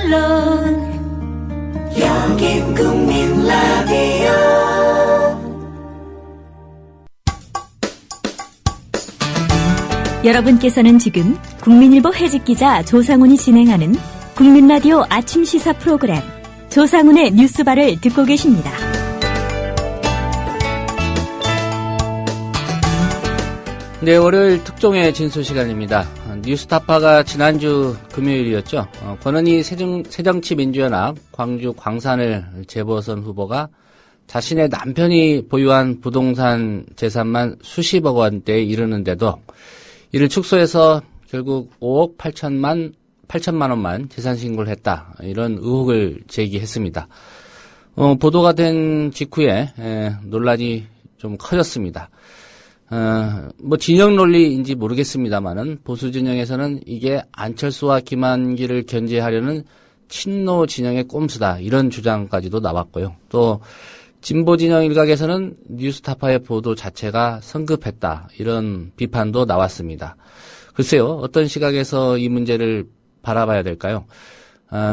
물론 여긴 국민 라디오. 여러분께서는 지금 국민일보 해직기자 조상훈이 진행하는 국민라디오 아침 시사 프로그램 조상훈의 뉴스바를 듣고 계십니다. 네, 월요일 특종의 진수 시간입니다. 뉴스타파가 지난주 금요일이었죠. 권은희 새정치민주연합 광주 광산을 재보선 후보가 자신의 남편이 보유한 부동산 재산만 수십억 원대에 이르는데도 이를 축소해서 결국 5억 8천만 원만 재산 신고를 했다. 이런 의혹을 제기했습니다. 보도가 된 직후에 논란이 좀 커졌습니다. 진영 논리인지 모르겠습니다만은 보수 진영에서는 이게 안철수와 김한길을 견제하려는 친노 진영의 꼼수다. 이런 주장까지도 나왔고요. 또 진보 진영 일각에서는 뉴스타파의 보도 자체가 성급했다. 이런 비판도 나왔습니다. 글쎄요. 어떤 시각에서 이 문제를 바라봐야 될까요?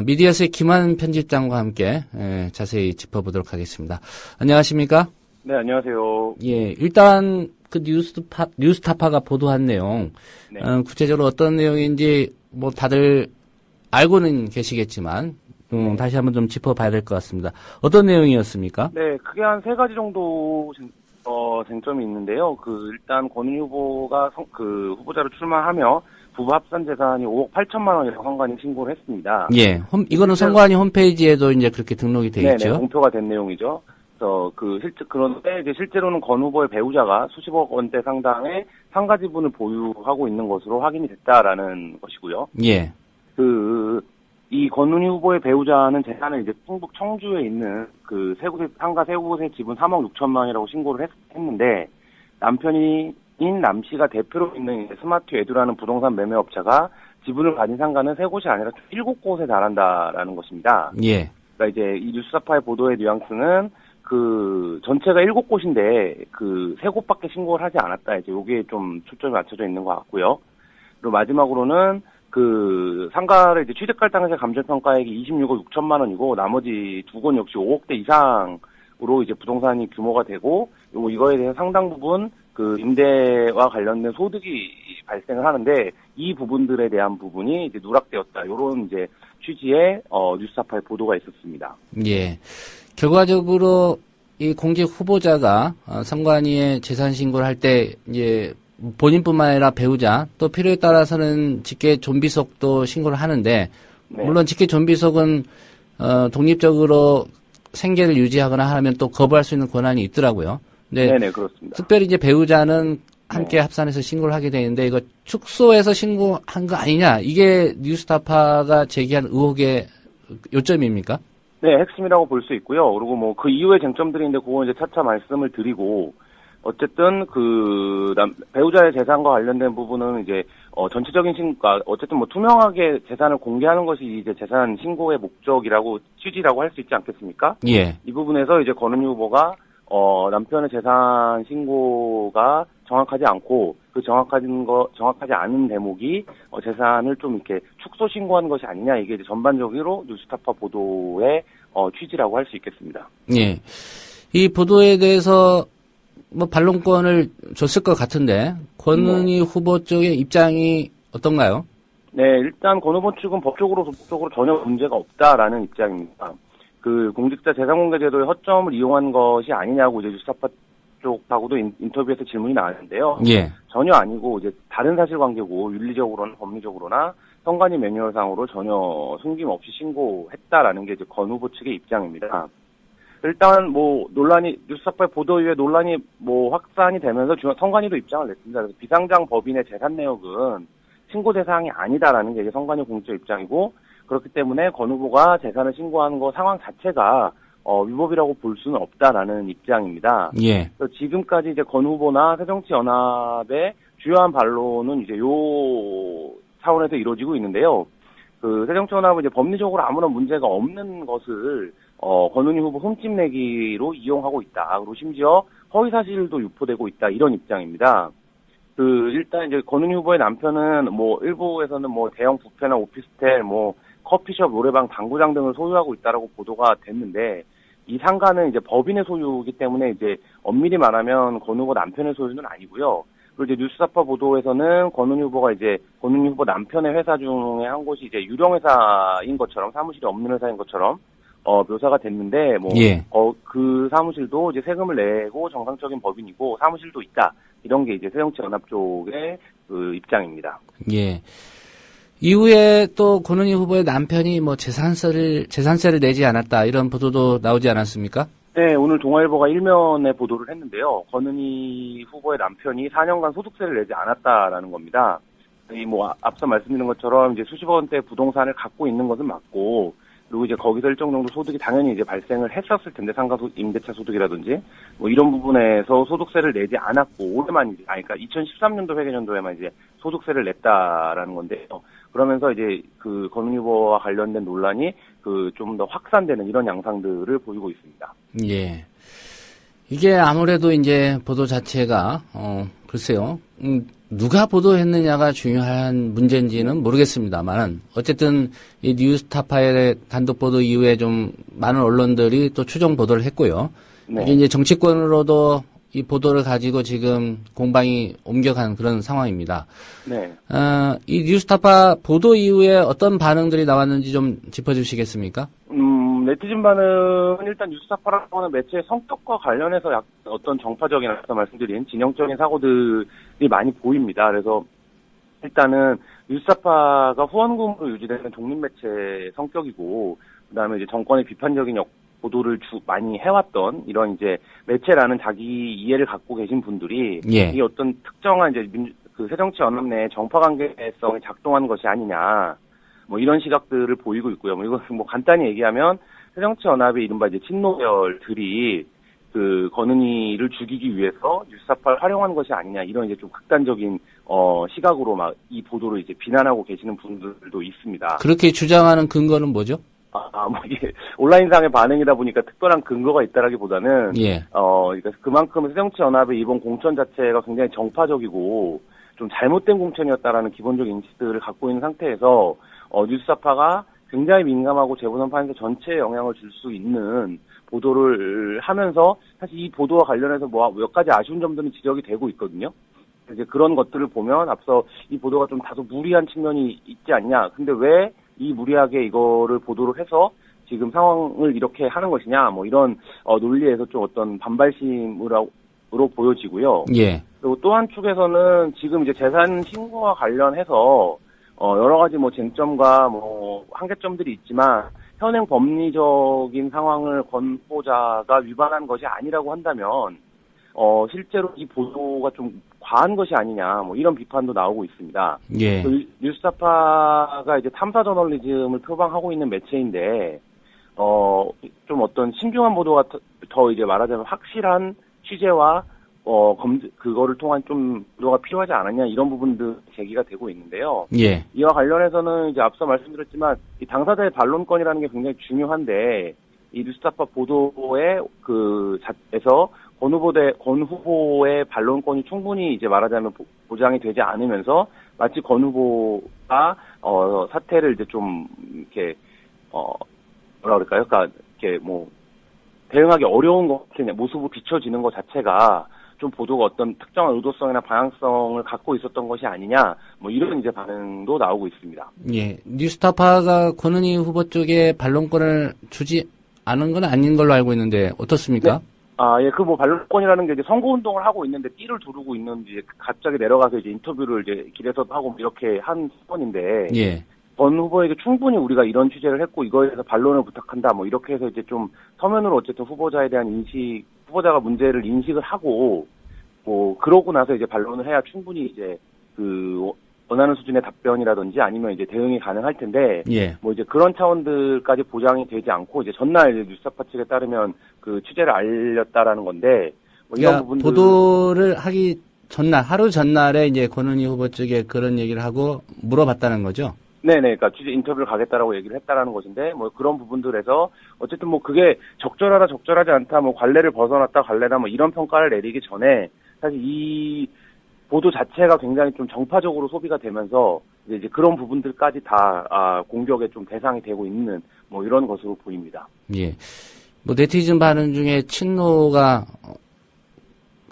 미디어스의 김한 편집장과 함께 자세히 짚어보도록 하겠습니다. 안녕하십니까? 네, 안녕하세요. 예, 일단 그 뉴스타파가 보도한 내용, 네. 구체적으로 어떤 내용인지 뭐 다들 알고는 계시겠지만 다시 한번 좀 짚어봐야 될 것 같습니다. 어떤 내용이었습니까? 네, 크게 한 세 가지 정도 쟁점이 있는데요. 일단 권은희 후보가 후보자로 출마하며 부부 합산 재산이 5억 8천만 원이라고 선관위 신고를 했습니다. 예, 이거는 선관위 홈페이지에도 이제 그렇게 등록이 돼 있죠. 네, 공표가 된 내용이죠. 그런데 이제 실제로는 권 후보의 배우자가 수십억 원대 상당의 상가 지분을 보유하고 있는 것으로 확인이 됐다라는 것이고요. 예. 이 권은희 후보의 배우자는 재산을 이제 충북 청주에 있는 상가 세 곳의 지분 3억 6천만 원이라고 신고를 했는데, 남편인 남 씨가 대표로 있는 이제 스마트 에듀라는 부동산 매매업체가 지분을 가진 상가는 세 곳이 아니라 7곳에 달한다라는 것입니다. 예. 그러니까 이제 이 뉴스타파의 보도의 뉘앙스는 전체가 7곳인데 세 곳밖에 신고를 하지 않았다. 이제 여기에 좀 초점이 맞춰져 있는 것 같고요. 그리고 마지막으로는 상가를 이제 취득할당에서 감정평가액이 26억 6천만 원이고, 나머지 두 곳 역시 5억대 이상으로 이제 부동산이 규모가 되고, 이거에 대해서 상당 부분 임대와 관련된 소득이 발생을 하는데, 이 부분들에 대한 부분이 이제 누락되었다. 이런 이제 취지의 뉴스타파의 보도가 있었습니다. 예. 결과적으로 이 공직 후보자가 선관위에 재산 신고를 할 때 이제 본인뿐만 아니라 배우자, 또 필요에 따라서는 직계 존비속도 신고를 하는데, 네. 물론 직계 존비속은 독립적으로 생계를 유지하거나 하면 또 거부할 수 있는 권한이 있더라고요. 네네, 그렇습니다. 특별히 이제 배우자는 함께 합산해서 신고를 하게 되는데, 이거 축소해서 신고한 거 아니냐, 이게 뉴스타파가 제기한 의혹의 요점입니까? 네, 핵심이라고 볼 수 있고요. 그리고 그 이후의 쟁점들인데 그거 이제 차차 말씀을 드리고, 어쨌든 배우자의 재산과 관련된 부분은 이제 전체적인 신고가 어쨌든 투명하게 재산을 공개하는 것이 이제 재산 신고의 목적이라고 취지라고 할 수 있지 않겠습니까? 예. 이 부분에서 이제 권은희 후보가 남편의 재산 신고가 정확하지 않고 정확하지 않은 대목이 재산을 좀 이렇게 축소 신고하는 것이 아니냐, 이게 이제 전반적으로 뉴스타파 보도의 취지라고 할 수 있겠습니다. 예. 이 보도에 대해서 반론권을 줬을 것 같은데, 권은희 후보 쪽의 입장이 어떤가요? 네, 일단 권 후보 측은 법적으로 도덕적으로 전혀 문제가 없다라는 입장입니다. 공직자 재산공개제도의 허점을 이용한 것이 아니냐고 이제 뉴스타파 쪽하고도 인터뷰에서 질문이 나왔는데요. 예. 전혀 아니고 이제 다른 사실관계고, 윤리적으로나 법리적으로나 선관위 매뉴얼상으로 전혀 숨김없이 신고했다라는 게 이제 권 후보 측의 입장입니다. 일단 뉴스타파의 보도 이후에 논란이 확산이 되면서 선관위도 입장을 냈습니다. 그래서 비상장 법인의 재산 내역은 신고 대상이 아니다라는 게 이제 선관위 공적 입장이고, 그렇기 때문에 권 후보가 재산을 신고하는 거 상황 자체가 위법이라고 볼 수는 없다라는 입장입니다. 예. 그래서 지금까지 이제 권 후보나 새정치연합의 주요한 반론은 이제 요 차원에서 이루어지고 있는데요. 새정치연합은 이제 법리적으로 아무런 문제가 없는 것을 권은희 후보 흠집내기로 이용하고 있다. 그리고 심지어 허위사실도 유포되고 있다. 이런 입장입니다. 일단 이제 권은희 후보의 남편은 일부에서는 대형 부패나 오피스텔, 커피숍, 노래방, 당구장 등을 소유하고 있다라고 보도가 됐는데 이 상가는 이제 법인의 소유이기 때문에 이제 엄밀히 말하면 권 후보 남편의 소유는 아니고요. 그리고 이제 뉴스타파 보도에서는 권은희 후보가 이제 권은희 후보 남편의 회사 중에 한 곳이 이제 유령 회사인 것처럼 사무실이 없는 회사인 것처럼 묘사가 됐는데 뭐 예. 그 사무실도 이제 세금을 내고 정상적인 법인이고 사무실도 있다. 이런 게 이제 새정치연합 쪽의 그 입장입니다. 예. 이후에 또 권은희 후보의 남편이 뭐 재산세를 내지 않았다 이런 보도도 나오지 않았습니까? 네, 오늘 동아일보가 일면에 보도를 했는데요. 권은희 후보의 남편이 4년간 소득세를 내지 않았다라는 겁니다. 앞서 말씀드린 것처럼 이제 수십억 원대 부동산을 갖고 있는 것은 맞고, 그리고 이제 거기서 일정 정도 소득이 당연히 이제 발생을 했었을 텐데, 임대차 소득이라든지, 뭐 이런 부분에서 소득세를 내지 않았고, 올해만 그러니까 2013년도 회계년도에만 이제 소득세를 냈다라는 건데요. 그러면서 이제 그 권은희 후보와 관련된 논란이 그 좀 더 확산되는 이런 양상들을 보이고 있습니다. 예. 이게 아무래도 이제 보도 자체가, 글쎄요. 누가 보도했느냐가 중요한 문제인지는 모르겠습니다만, 어쨌든 이 뉴스타파의 단독 보도 이후에 좀 많은 언론들이 또 추정 보도를 했고요. 네. 이게 이제 정치권으로도 이 보도를 가지고 지금 공방이 옮겨간 그런 상황입니다. 네. 이 뉴스타파 보도 이후에 어떤 반응들이 나왔는지 좀 짚어주시겠습니까? 네티즌 반응은 일단 뉴스타파라고 하는 매체의 성격과 관련해서 어떤 정파적인 앞서 말씀드린 진영적인 사고들이 많이 보입니다. 그래서 일단은 뉴스타파가 후원금으로 유지되는 독립매체 성격이고, 그다음에 이제 정권의 비판적인 보도를 많이 해왔던 이런 이제 매체라는 자기 이해를 갖고 계신 분들이 예. 이 어떤 특정한 이제 그 새정치연합 내 정파 관계성이 작동하는 것이 아니냐, 뭐 이런 시각들을 보이고 있고요. 뭐 이것은 뭐 간단히 얘기하면 새정치연합의 이른바 이제 친노열들이 그 권은희를 죽이기 위해서 뉴스타파를 활용한 것이 아니냐, 이런 이제 좀 극단적인 시각으로 막 이 보도를 이제 비난하고 계시는 분들도 있습니다. 그렇게 주장하는 근거는 뭐죠? 뭐 이게 온라인상의 반응이다 보니까 특별한 근거가 있다라기보다는 예. 그러니까 그만큼 새정치연합의 이번 공천 자체가 굉장히 정파적이고 좀 잘못된 공천이었다라는 기본적인 인식들을 갖고 있는 상태에서 뉴스타파가 굉장히 민감하고 재보선판에서 전체에 영향을 줄 수 있는 보도를 하면서 사실 이 보도와 관련해서 뭐 몇 가지 아쉬운 점들은 지적이 되고 있거든요. 이제 그런 것들을 보면 앞서 이 보도가 좀 다소 무리한 측면이 있지 않냐. 근데 왜 이 무리하게 이거를 보도를 해서 지금 상황을 이렇게 하는 것이냐. 뭐 이런 논리에서 좀 어떤 반발심으로 보여지고요. 예. 그리고 또 한 축에서는 지금 이제 재산 신고와 관련해서 여러 가지 뭐 쟁점과 뭐 한계점들이 있지만 현행 법리적인 상황을 권 후보자가 위반한 것이 아니라고 한다면 실제로 이 보도가 좀 과한 것이 아니냐, 뭐 이런 비판도 나오고 있습니다. 예. 뉴스타파가 이제 탐사 저널리즘을 표방하고 있는 매체인데 좀 어떤 신중한 보도가 더 이제 말하자면 확실한 취재와 그거를 통한 좀 보도가 필요하지 않았냐, 이런 부분도 제기가 되고 있는데요. 예. 이와 관련해서는 이제 앞서 말씀드렸지만 이 당사자의 반론권이라는 게 굉장히 중요한데 이 뉴스타파 보도에 에서 권 후보의 반론권이 충분히 이제 말하자면 보장이 되지 않으면서 마치 권 후보가 사태를 이제 좀 이렇게 뭐라 그럴까요? 그러니까 이렇게 뭐 대응하기 어려운 것 같은 모습으로 비춰지는 것 자체가 좀 보도가 어떤 특정한 의도성이나 방향성을 갖고 있었던 것이 아니냐, 뭐 이런 이제 반응도 나오고 있습니다. 예, 뉴스타파가 권은희 후보 쪽에 반론권을 주지 않은 건 아닌 걸로 알고 있는데 어떻습니까? 네. 예, 뭐 반론권이라는 게 이제 선거운동을 하고 있는데 띠를 두르고 있는 이제 갑자기 내려가서 이제 인터뷰를 이제 길에서도 하고 이렇게 한 사건인데. 예. 권 후보에게 충분히 우리가 이런 취재를 했고 이거에 대해서 반론을 부탁한다, 뭐 이렇게 해서 이제 좀 서면으로 어쨌든 후보자에 대한 후보자가 문제를 인식을 하고 뭐 그러고 나서 이제 반론을 해야 충분히 이제 원하는 수준의 답변이라든지 아니면 이제 대응이 가능할 텐데, 예. 뭐 이제 그런 차원들까지 보장이 되지 않고 이제 전날 이제 뉴스타파 측에 따르면 그 취재를 알렸다라는 건데, 뭐 이런 부분들 보도를 하기 전날, 하루 전날에 이제 권은희 후보 쪽에 그런 얘기를 하고 물어봤다는 거죠. 네네, 그러니까 취재 인터뷰를 가겠다라고 얘기를 했다라는 것인데, 뭐 그런 부분들에서 어쨌든 뭐 그게 적절하다 적절하지 않다, 뭐 관례를 벗어났다 관례다, 뭐 이런 평가를 내리기 전에 사실 이 보도 자체가 굉장히 좀 정파적으로 소비가 되면서 이제 그런 부분들까지 다 공격의 좀 대상이 되고 있는 뭐 이런 것으로 보입니다. 예. 뭐 네티즌 반응 중에 친노가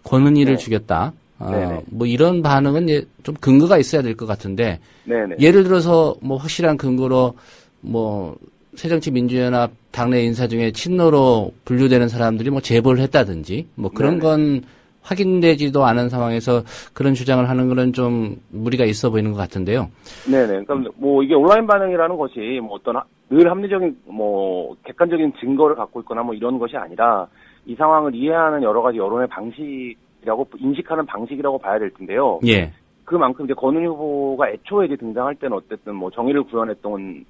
권은희를 네. 죽였다. 네네. 뭐 이런 반응은 좀 근거가 있어야 될 것 같은데 네네. 예를 들어서 뭐 확실한 근거로 뭐 새정치민주연합 당내 인사 중에 친노로 분류되는 사람들이 뭐 제보를 했다든지 뭐 그런 네네. 건 확인되지도 않은 상황에서 그런 주장을 하는 거는 좀 무리가 있어 보이는 것 같은데요. 네네. 그러니까 뭐 이게 온라인 반응이라는 것이 뭐 어떤 늘 합리적인 뭐 객관적인 증거를 갖고 있거나 뭐 이런 것이 아니라 이 상황을 이해하는 여러 가지 여론의 방식이라고 인식하는 방식이라고 봐야 될 텐데요. 예. 그만큼 이제 권은희 후보가 애초에 이제 등장할 때는 어쨌든 뭐 정의를 구현했던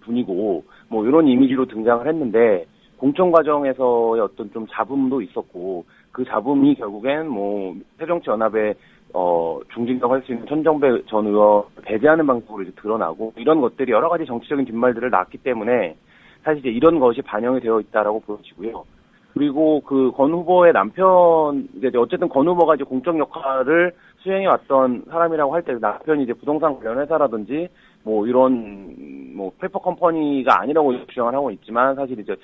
분이고 뭐 이런 이미지로 등장을 했는데 공천 과정에서의 어떤 좀 잡음도 있었고 그 잡음이 결국엔 뭐 새정치연합의 중진다고 할 수 있는 천정배 전 의원 배제하는 방식으로 이제 드러나고 이런 것들이 여러 가지 정치적인 뒷말들을 낳았기 때문에 사실 이제 이런 것이 반영이 되어 있다라고 보여지고요. 그리고 그 권 후보의 남편 이제 어쨌든 권 후보가 이제 공적 역할을 수행해 왔던 사람이라고 할 때 남편이 이제 부동산 관련 회사라든지 뭐 이런 뭐 페이퍼 컴퍼니가 아니라고 주장을 하고 있지만 사실 이제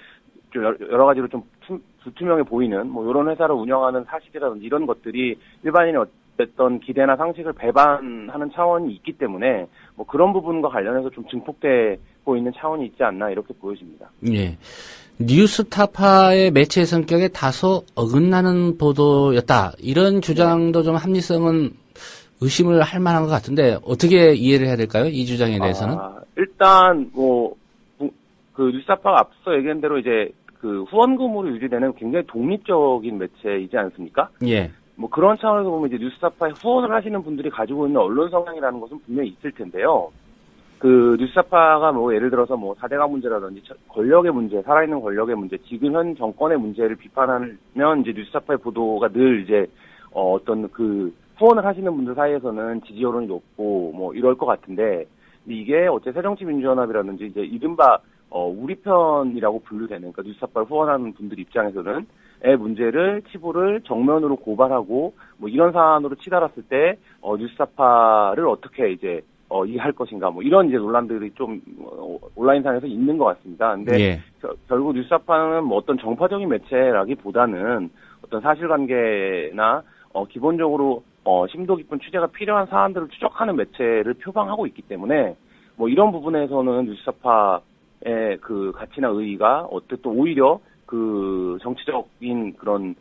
좀 여러 가지로 좀 불투명해 보이는 뭐 이런 회사를 운영하는 사실이라든지 이런 것들이 일반인의 어떤 기대나 상식을 배반하는 차원이 있기 때문에 뭐 그런 부분과 관련해서 좀 증폭되고 있는 차원이 있지 않나 이렇게 보여집니다. 예. 뉴스타파의 매체 성격에 다소 어긋나는 보도였다. 이런 주장도 좀 합리성은 의심을 할 만한 것 같은데 어떻게 이해를 해야 될까요? 이 주장에 대해서는? 일단 뭐 그 뉴스타파가 앞서 얘기한 대로 이제 그 후원금으로 유지되는 굉장히 독립적인 매체이지 않습니까? 예. 뭐 그런 차원에서 보면 이제 뉴스타파에 후원을 하시는 분들이 가지고 있는 언론 성향이라는 것은 분명히 있을 텐데요. 그 뉴스타파가 뭐 예를 들어서 뭐 4대강 문제라든지 권력의 문제, 살아있는 권력의 문제, 지금 현 정권의 문제를 비판하면 이제 뉴스타파의 보도가 늘 이제 어떤 그 후원을 하시는 분들 사이에서는 지지 여론이 높고 뭐 이럴 것 같은데 이게 어째 새정치민주연합이라든지 이제 이른바 우리 편이라고 분류되는 그러니까 뉴스타파를 후원하는 분들 입장에서는 문제를 치부를 정면으로 고발하고 뭐 이런 사안으로 치달았을 때 뉴스타파를 어떻게 이제 이해할 것인가 뭐 이런 이제 논란들이 좀 온라인상에서 있는 것 같습니다. 근데 예. 결국 뉴스타파는 뭐 어떤 정파적인 매체라기보다는 어떤 사실관계나 기본적으로 심도 깊은 취재가 필요한 사안들을 추적하는 매체를 표방하고 있기 때문에 뭐 이런 부분에서는 뉴스타파의 그 가치나 의의가 어쨌든 오히려 그 정치적인 그런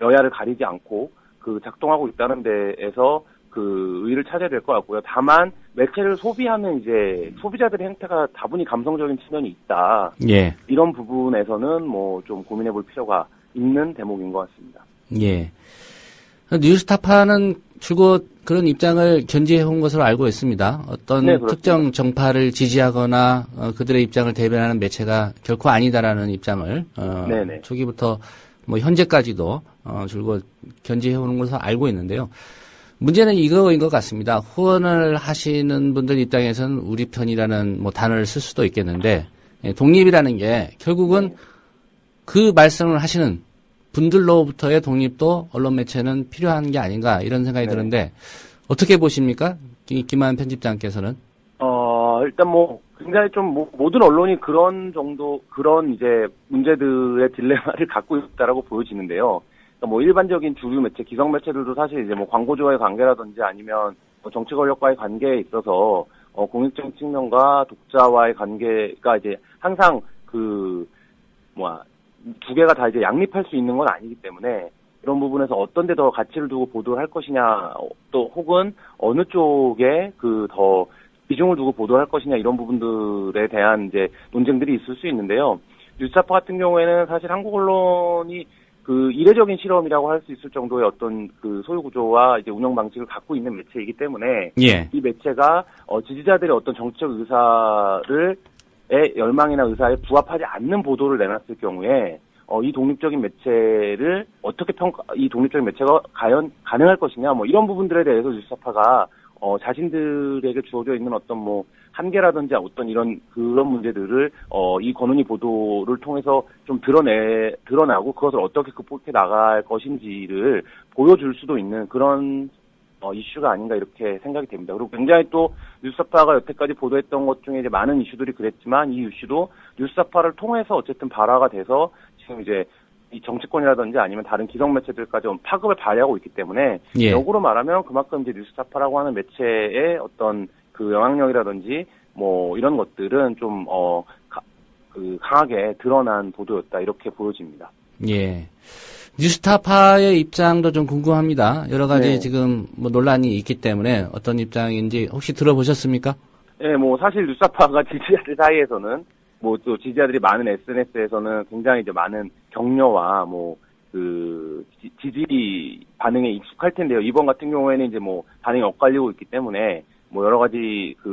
여야를 가리지 않고 그 작동하고 있다는 데에서 그 의의를 찾아야 될 것 같고요. 다만 매체를 소비하는 이제 소비자들의 행태가 다분히 감성적인 측면이 있다. 예. 이런 부분에서는 뭐 좀 고민해 볼 필요가 있는 대목인 것 같습니다. 예. 뉴스타파는 줄곧 그런 입장을 견지해 온 것으로 알고 있습니다. 어떤 네, 그렇습니다. 특정 정파를 지지하거나 그들의 입장을 대변하는 매체가 결코 아니다라는 입장을 네네. 초기부터 뭐 현재까지도 줄곧 견지해 오는 것으로 알고 있는데요. 문제는 이거인 것 같습니다. 후원을 하시는 분들 입장에서는 우리 편이라는 뭐 단어를 쓸 수도 있겠는데 독립이라는 게 결국은 그 말씀을 하시는 분들로부터의 독립도 언론 매체는 필요한 게 아닌가 이런 생각이 네. 드는데 어떻게 보십니까? 김한 편집장께서는? 일단 뭐 굉장히 좀 모든 언론이 그런 이제 문제들의 딜레마를 갖고 있다라고 보여지는데요. 그러니까 뭐 일반적인 주류 매체, 기성 매체들도 사실 이제 뭐 광고주와의 관계라든지 아니면 뭐 정치 권력과의 관계에 있어서 공익적인 측면과 독자와의 관계가 이제 항상 두 개가 다 이제 양립할 수 있는 건 아니기 때문에 이런 부분에서 어떤 데 더 가치를 두고 보도를 할 것이냐 또 혹은 어느 쪽에 더 비중을 두고 보도할 것이냐 이런 부분들에 대한 이제 논쟁들이 있을 수 있는데요. 뉴스타파 같은 경우에는 사실 한국 언론이 그 이례적인 실험이라고 할 수 있을 정도의 어떤 그 소유 구조와 이제 운영 방식을 갖고 있는 매체이기 때문에 예. 이 매체가 지지자들의 어떤 정치적 의사의 열망이나 의사에 부합하지 않는 보도를 내놨을 경우에 이 독립적인 매체를 어떻게 이 독립적인 매체가 과연 가능할 것이냐 뭐 이런 부분들에 대해서 뉴스타파가 자신들에게 주어져 있는 어떤 뭐 한계라든지 어떤 그런 문제들을 이 권은희 보도를 통해서 좀 드러나고 그것을 어떻게 극복해 나갈 것인지를 보여줄 수도 있는 그런 이슈가 아닌가 이렇게 생각이 됩니다. 그리고 굉장히 또 뉴스타파가 여태까지 보도했던 것 중에 이제 많은 이슈들이 그랬지만 이 이슈도 뉴스타파를 통해서 어쨌든 발화가 돼서 지금 이제 이 정치권이라든지 아니면 다른 기성 매체들까지 파급을 발휘하고 있기 때문에 예. 역으로 말하면 그만큼 이제 뉴스타파라고 하는 매체의 어떤 그 영향력이라든지 뭐 이런 것들은 좀 강하게 드러난 보도였다 이렇게 보여집니다. 예. 뉴스타파의 입장도 좀 궁금합니다. 여러 가지 네. 지금 뭐 논란이 있기 때문에 어떤 입장인지 혹시 들어보셨습니까? 네, 뭐 사실 뉴스타파가 지지자들 사이에서는 뭐 또 지지자들이 많은 SNS에서는 굉장히 이제 많은 격려와 뭐 그 지지 반응에 익숙할 텐데요. 이번 같은 경우에는 이제 뭐 반응이 엇갈리고 있기 때문에 뭐 여러 가지 그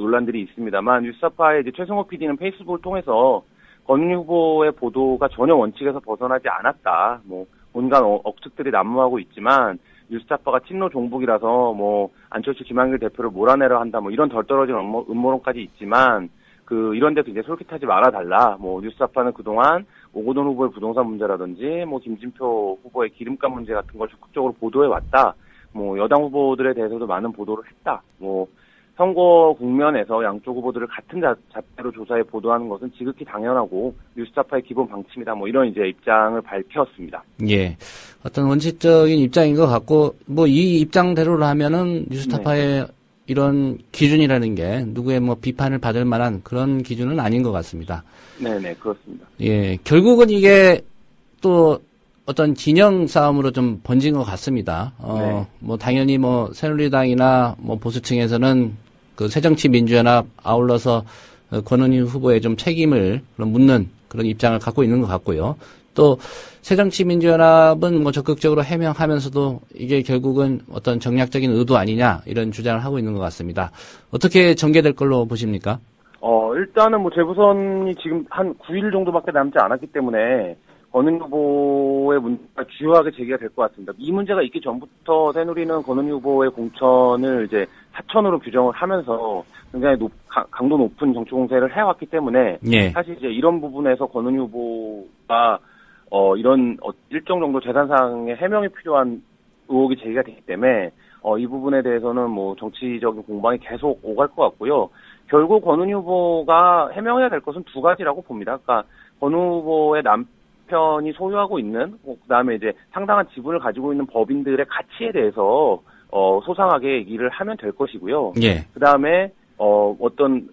논란들이 있습니다만 뉴스타파의 이제 최승호 PD는 페이스북을 통해서 권은희 후보의 보도가 전혀 원칙에서 벗어나지 않았다. 뭐 온갖 억측들이 난무하고 있지만 뉴스타파가 친노 종북이라서 뭐 안철수 김한길 대표를 몰아내려 한다. 뭐 이런 덜 떨어진 음모론까지 있지만 그 이런 데도 이제 솔깃하지 말아달라. 뭐 뉴스타파는 그동안 오거돈 후보의 부동산 문제라든지 뭐 김진표 후보의 기름값 문제 같은 걸 적극적으로 보도해 왔다. 뭐 여당 후보들에 대해서도 많은 보도를 했다. 뭐 선거 국면에서 양쪽 후보들을 같은 잣대로 조사해 보도하는 것은 지극히 당연하고 뉴스타파의 기본 방침이다. 뭐 이런 이제 입장을 밝혔습니다. 예. 어떤 원칙적인 입장인 것 같고, 뭐 이 입장대로 하면은 뉴스타파의 네. 이런 기준이라는 게 누구의 뭐 비판을 받을 만한 그런 기준은 아닌 것 같습니다. 네네, 그렇습니다. 예. 결국은 이게 또 어떤 진영 싸움으로 좀 번진 것 같습니다. 네. 뭐 당연히 뭐 새누리당이나 뭐 보수층에서는 그 새정치민주연합 아울러서 권은희 후보의 좀 책임을 묻는 그런 입장을 갖고 있는 것 같고요. 또 새정치민주연합은 뭐 적극적으로 해명하면서도 이게 결국은 어떤 정략적인 의도 아니냐 이런 주장을 하고 있는 것 같습니다. 어떻게 전개될 걸로 보십니까? 일단은 뭐 재보선이 지금 한 9일 정도밖에 남지 않았기 때문에 권은희 후보의 문제가 주요하게 제기가 될 것 같습니다. 이 문제가 있기 전부터 새누리는 권은희 후보의 공천을 이제 사천으로 규정을 하면서 굉장히 강도 높은 정치 공세를 해왔기 때문에 예. 사실 이제 이런 부분에서 권은희 후보가 이런 일정 정도 재산상의 해명이 필요한 의혹이 제기가 되기 때문에 이 부분에 대해서는 뭐 정치적인 공방이 계속 오갈 것 같고요. 결국 권은희 후보가 해명해야 될 것은 두 가지라고 봅니다. 그러니까 권은희 후보의 남편이 소유하고 있는, 그다음에 이제 상당한 지분을 가지고 있는 법인들의 가치에 대해서 소상하게 얘기를 하면 될 것이고요. 예. 그다음에 어떤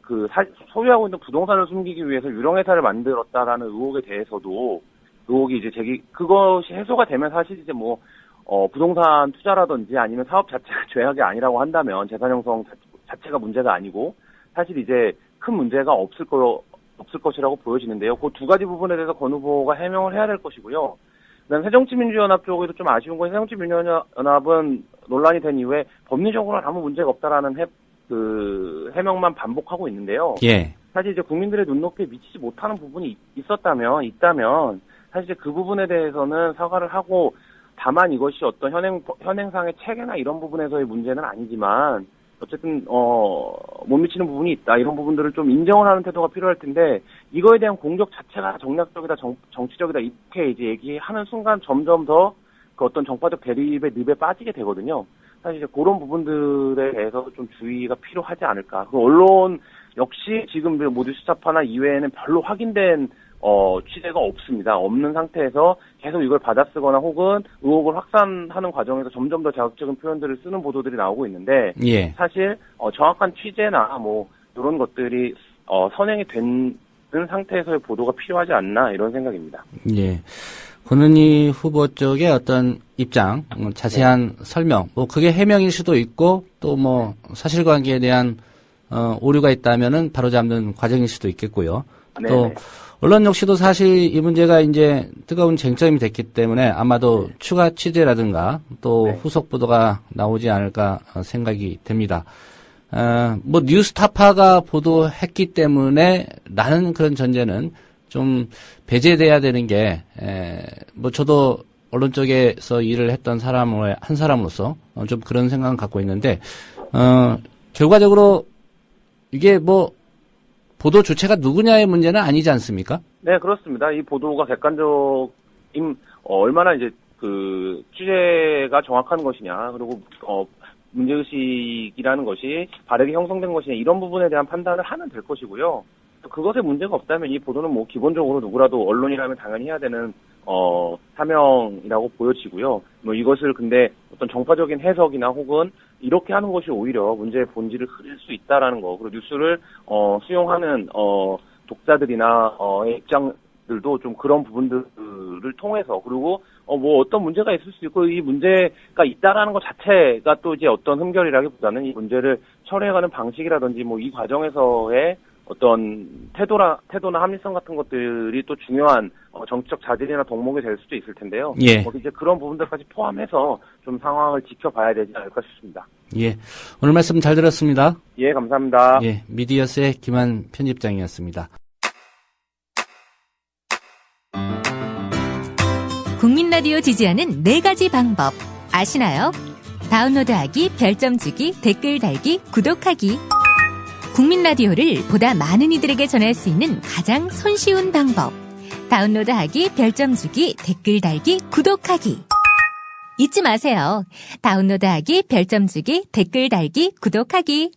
소유하고 있는 부동산을 숨기기 위해서 유령회사를 만들었다라는 의혹에 대해서도 의혹이 이제 그것이 해소가 되면 사실 이제 뭐 부동산 투자라든지 아니면 사업 자체가 죄악이 아니라고 한다면 재산 형성 자체가 문제가 아니고 사실 이제 큰 문제가 없을 것이라고 보여지는데요. 그 두 가지 부분에 대해서 권 후보가 해명을 해야 될 것이고요. 그다음 새정치민주연합 쪽에도 좀 아쉬운 건 새정치민주연합은 논란이 된 이후에 법리적으로는 아무 문제가 없다라는 해명만 반복하고 있는데요. 예. 사실 이제 국민들의 눈높이에 미치지 못하는 부분이 있다면 사실 이제 그 부분에 대해서는 사과를 하고 다만 이것이 어떤 현행상의 체계나 이런 부분에서의 문제는 아니지만 어쨌든 못 미치는 부분이 있다. 이런 부분들을 좀 인정을 하는 태도가 필요할 텐데 이거에 대한 공격 자체가 정략적이다, 정치적이다 이렇게 이제 얘기하는 순간 점점 더 그 어떤 정파적 대립의 늪에 빠지게 되거든요. 사실 이제 그런 부분들에 대해서 좀 주의가 필요하지 않을까. 그 언론 역시 지금 뭐 뉴스타파나 이외에는 별로 확인된 취재가 없습니다. 없는 상태에서 계속 이걸 받아쓰거나 혹은 의혹을 확산하는 과정에서 점점 더 자극적인 표현들을 쓰는 보도들이 나오고 있는데 예. 사실 정확한 취재나 뭐 이런 것들이 선행이 된 상태에서의 보도가 필요하지 않나 이런 생각입니다. 예. 권은희 후보 쪽의 어떤 입장, 자세한 설명, 뭐 그게 해명일 수도 있고 또 뭐 사실관계에 대한 오류가 있다면은 바로잡는 과정일 수도 있겠고요. 네네. 또 언론 역시도 사실 이 문제가 이제 뜨거운 쟁점이 됐기 때문에 아마도 추가 취재라든가 또 후속 보도가 나오지 않을까 생각이 됩니다. 뭐 뉴스타파가 보도했기 때문에 라는 그런 전제는 좀 배제돼야 되는 게, 뭐 저도 언론 쪽에서 일을 했던 한 사람으로서 좀 그런 생각을 갖고 있는데, 결과적으로 이게 뭐 보도 주체가 누구냐의 문제는 아니지 않습니까? 네, 그렇습니다. 이 보도가 객관적인 얼마나 이제 취재가 정확한 것이냐, 그리고 문제의식이라는 것이 바르게 형성된 것이냐 이런 부분에 대한 판단을 하면 될 것이고요. 그것에 문제가 없다면 이 보도는 뭐 기본적으로 누구라도 언론이라면 당연히 해야 되는 사명이라고 보여지고요. 뭐 이것을 근데 어떤 정파적인 해석이나 혹은 이렇게 하는 것이 오히려 문제의 본질을 흐릴 수 있다라는 거, 그리고 뉴스를 수용하는 독자들이나 입장들도 좀 그런 부분들을 통해서, 그리고 뭐 어떤 문제가 있을 수 있고 이 문제가 있다라는 것 자체가 또 이제 어떤 흠결이라기보다는 이 문제를 처리해가는 방식이라든지 뭐 이 과정에서의 어떤 태도나 합리성 같은 것들이 또 중요한 정치적 자질이나 덕목이 될 수도 있을 텐데요. 예. 이제 그런 부분들까지 포함해서 좀 상황을 지켜봐야 되지 않을까 싶습니다. 예. 오늘 말씀 잘 들었습니다. 예, 감사합니다. 예. 미디어스의 김한 편집장이었습니다. 국민 라디오 지지하는 4가지 방법 아시나요? 다운로드하기, 별점 주기, 댓글 달기, 구독하기. 국민 라디오를 보다 많은 이들에게 전할 수 있는 가장 손쉬운 방법. 다운로드하기, 별점 주기, 댓글 달기, 구독하기. 잊지 마세요. 다운로드하기, 별점 주기, 댓글 달기, 구독하기.